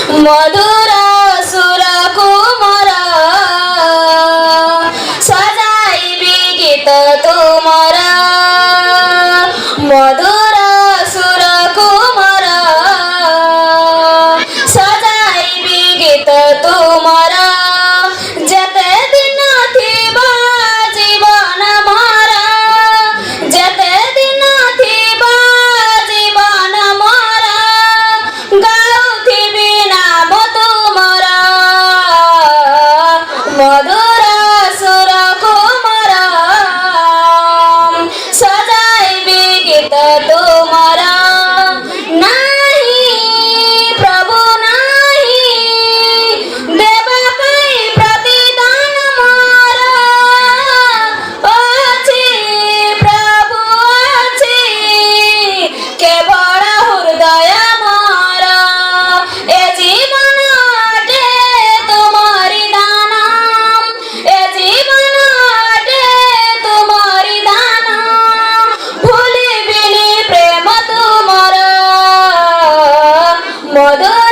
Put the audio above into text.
মধুর সুর কুমর সজাইবি গীত তুমর মধুর সুর কুমর সজাইবি গীত তুমর যেতে দিন থিবা জীবন মর যেতে দিন থিবা জীবন মর গাউথিবি নাম তুমর মধুর সুর কুমর সজাইবি গীত তুমর নাহি প্রভু নাহি দেবা পাই প্রতিদান মোর ଅଛି প্রভু ଅଛି কেবল হৃদয় মোর এ জীবন অটে তোমারি দান এ জীবন অটে তোমারি দান ভুলিবিনি প্রেম তুমর মধুর